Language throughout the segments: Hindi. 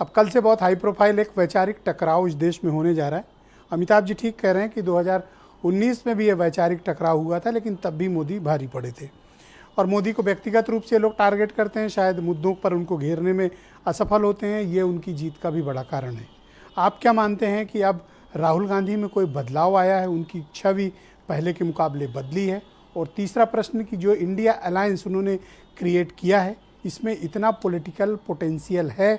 अब कल से बहुत हाई प्रोफाइल एक वैचारिक टकराव इस देश में होने जा रहा है। अमिताभ जी ठीक कह रहे हैं कि 2019 में भी ये वैचारिक टकराव हुआ था, लेकिन तब भी मोदी भारी पड़े थे और मोदी को व्यक्तिगत रूप से लोग टारगेट करते हैं, शायद मुद्दों पर उनको घेरने में असफल होते हैं। ये उनकी जीत का भी बड़ा कारण है। आप क्या मानते हैं कि अब राहुल गांधी में कोई बदलाव आया है, उनकी छवि पहले के मुकाबले बदली है? और तीसरा प्रश्न कि जो इंडिया अलायंस उन्होंने क्रिएट किया है, इसमें इतना पॉलिटिकल पोटेंशियल है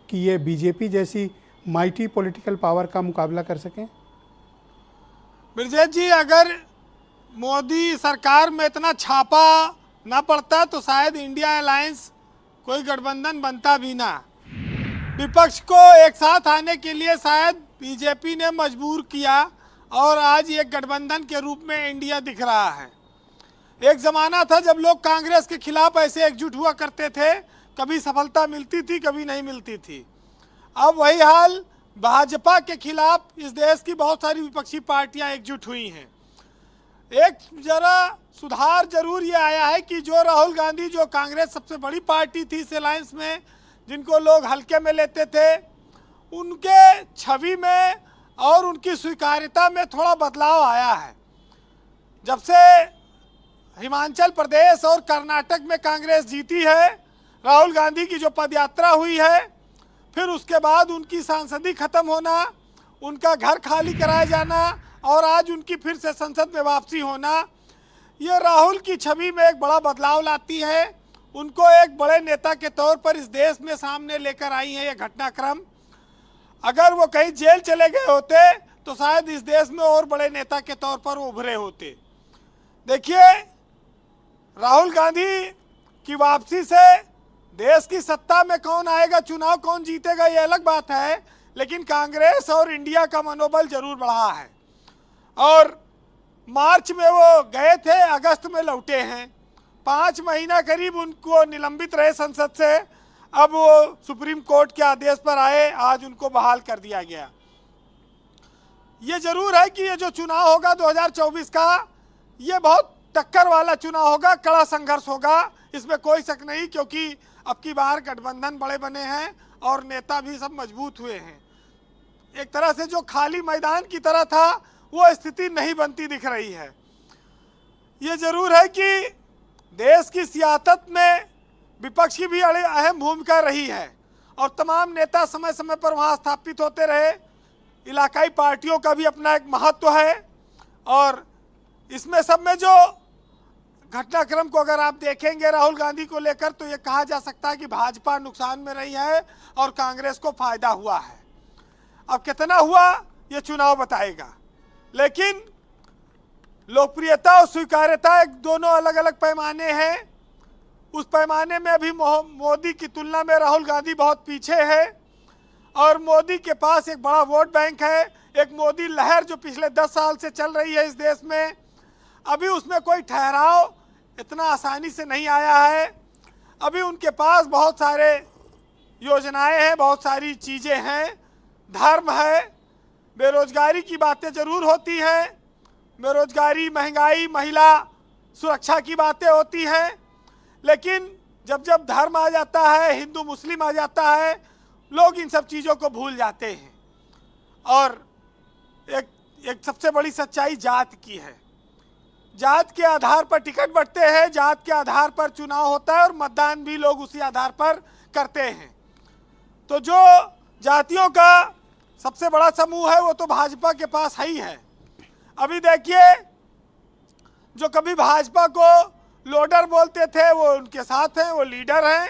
कि ये बीजेपी जैसी माइटी पॉलिटिकल पावर का मुकाबला कर सकें? ब्रजेश जी, अगर मोदी सरकार में इतना छापा ना पड़ता तो शायद इंडिया अलायंस कोई गठबंधन बनता भी ना। विपक्ष को एक साथ आने के लिए शायद बीजेपी ने मजबूर किया और आज एक गठबंधन के रूप में इंडिया दिख रहा है। एक ज़माना था जब लोग कांग्रेस के खिलाफ ऐसे एकजुट हुआ करते थे, कभी सफलता मिलती थी, कभी नहीं मिलती थी। अब वही हाल भाजपा के खिलाफ इस देश की बहुत सारी विपक्षी पार्टियां एकजुट हुई हैं। एक जरा सुधार जरूर ये आया है कि जो राहुल गांधी, जो कांग्रेस सबसे बड़ी पार्टी थी इस अलायंस में, जिनको लोग हल्के में लेते थे, उनके छवि में और उनकी स्वीकार्यता में थोड़ा बदलाव आया है। जब से हिमाचल प्रदेश और कर्नाटक में कांग्रेस जीती है, राहुल गांधी की जो पदयात्रा हुई है, फिर उसके बाद उनकी सांसदी खत्म होना, उनका घर खाली कराया जाना और आज उनकी फिर से संसद में वापसी होना, ये राहुल की छवि में एक बड़ा बदलाव लाती है। उनको एक बड़े नेता के तौर पर इस देश में सामने लेकर आई है ये घटनाक्रम। अगर वो कहीं जेल चले गए होते तो शायद इस देश में और बड़े नेता के तौर पर उभरे होते। देखिए, राहुल गांधी की वापसी से देश की सत्ता में कौन आएगा, चुनाव कौन जीतेगा, ये अलग बात है, लेकिन कांग्रेस और इंडिया का मनोबल जरूर बढ़ा है। और मार्च में वो गए थे, अगस्त में लौटे हैं। 5 महीना करीब उनको निलंबित रहे संसद से, अब वो सुप्रीम कोर्ट के आदेश पर आए, आज उनको बहाल कर दिया गया। ये जरूर है कि ये जो चुनाव होगा 2024 का, ये बहुत टक्कर वाला चुनाव होगा, कड़ा संघर्ष होगा, इसमें कोई शक नहीं, क्योंकि अब की बार गठबंधन बड़े बने हैं और नेता भी सब मजबूत हुए हैं। एक तरह से जो खाली मैदान की तरह था वो स्थिति नहीं बनती दिख रही है। ये जरूर है कि देश की सियासत में विपक्ष की भी अहम भूमिका रही है और तमाम नेता समय समय पर वहाँ स्थापित होते रहे। इलाकाई पार्टियों का भी अपना एक महत्व है और इसमें सब में जो घटनाक्रम को अगर आप देखेंगे राहुल गांधी को लेकर, तो ये कहा जा सकता है कि भाजपा नुकसान में रही है और कांग्रेस को फायदा हुआ है। अब कितना हुआ ये चुनाव बताएगा, लेकिन लोकप्रियता और स्वीकार्यता एक दोनों अलग अलग पैमाने हैं। उस पैमाने में अभी मोदी की तुलना में राहुल गांधी बहुत पीछे है और मोदी के पास एक बड़ा वोट बैंक है। एक मोदी लहर जो पिछले 10 साल से चल रही है इस देश में, अभी उसमें कोई ठहराव इतना आसानी से नहीं आया है। अभी उनके पास बहुत सारे योजनाएं हैं, बहुत सारी चीज़ें हैं, धर्म है, बेरोजगारी की बातें जरूर होती हैं, बेरोजगारी, महंगाई, महिला सुरक्षा की बातें होती हैं, लेकिन जब जब धर्म आ जाता है, हिंदू मुस्लिम आ जाता है, लोग इन सब चीज़ों को भूल जाते हैं। और एक सबसे बड़ी सच्चाई जात की है। जात के आधार पर टिकट बंटते हैं, जात के आधार पर चुनाव होता है और मतदान भी लोग उसी आधार पर करते हैं। तो जो जातियों का सबसे बड़ा समूह है वो तो भाजपा के पास है ही है। अभी देखिए, जो कभी भाजपा को लोडर बोलते थे वो उनके साथ हैं, वो लीडर हैं।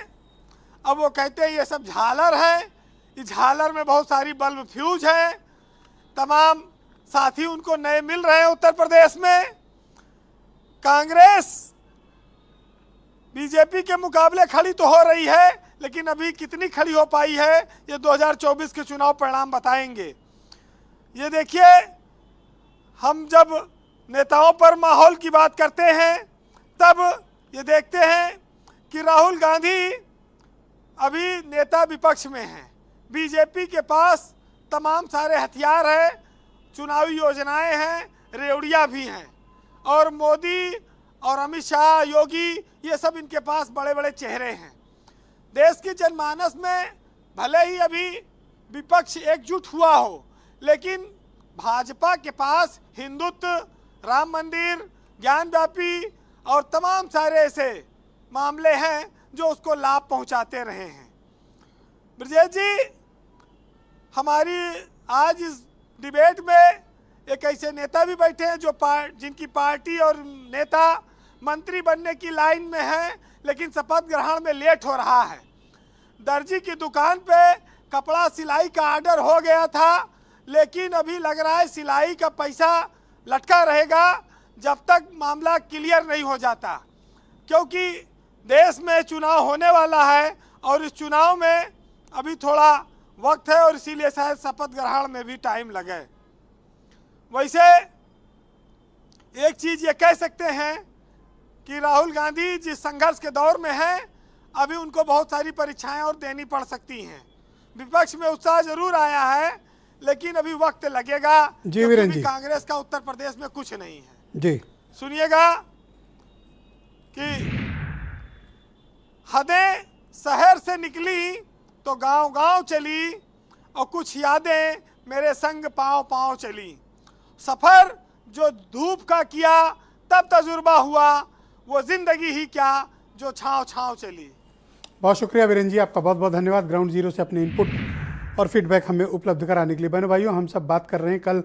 अब वो कहते हैं ये सब झालर है, इस झालर में बहुत सारी बल्ब फ्यूज है। तमाम साथी उनको नए मिल रहे हैं उत्तर प्रदेश में। कांग्रेस बीजेपी के मुकाबले खड़ी तो हो रही है, लेकिन अभी कितनी खड़ी हो पाई है ये 2024 के चुनाव परिणाम बताएंगे। ये देखिए, हम जब नेताओं पर माहौल की बात करते हैं तब ये देखते हैं कि राहुल गांधी अभी नेता विपक्ष में हैं। बीजेपी के पास तमाम सारे हथियार हैं, चुनावी योजनाएं हैं, रेवड़ियाँ भी हैं, और मोदी और अमित शाह, योगी, ये सब इनके पास बड़े बड़े चेहरे हैं। देश की जनमानस में भले ही अभी विपक्ष एकजुट हुआ हो, लेकिन भाजपा के पास हिंदुत्व, राम मंदिर, ज्ञानव्यापी और तमाम सारे ऐसे मामले हैं जो उसको लाभ पहुंचाते रहे हैं। ब्रजेश जी, हमारी आज इस डिबेट में एक ऐसे नेता भी बैठे हैं जो जिनकी पार्टी और नेता मंत्री बनने की लाइन में है, लेकिन शपथ ग्रहण में लेट हो रहा है। दर्जी की दुकान पे कपड़ा सिलाई का ऑर्डर हो गया था, लेकिन अभी लग रहा है सिलाई का पैसा लटका रहेगा जब तक मामला क्लियर नहीं हो जाता, क्योंकि देश में चुनाव होने वाला है और इस चुनाव में अभी थोड़ा वक्त है और इसीलिए शायद शपथ ग्रहण में भी टाइम लगे। वैसे एक चीज़ ये कह सकते हैं कि राहुल गांधी जिस संघर्ष के दौर में हैं, अभी उनको बहुत सारी परीक्षाएं और देनी पड़ सकती हैं। विपक्ष में उत्साह जरूर आया है, लेकिन अभी वक्त लगेगा। जी वीरेन जी, कांग्रेस का उत्तर प्रदेश में कुछ नहीं है। जी सुनिएगा कि हदें शहर से निकली तो गांव गांव चली और कुछ यादें मेरे संग पांव पांव चली। सफर जो धूप का किया तब तजुर्बा हुआ, वो जिंदगी ही क्या जो छाँव छाँव चली। बहुत शुक्रिया वीरेन जी, आपका बहुत बहुत धन्यवाद ग्राउंड जीरो से अपने इनपुट और फीडबैक हमें उपलब्ध कराने के लिए। बहनों भाइयों, हम सब बात कर रहे हैं कल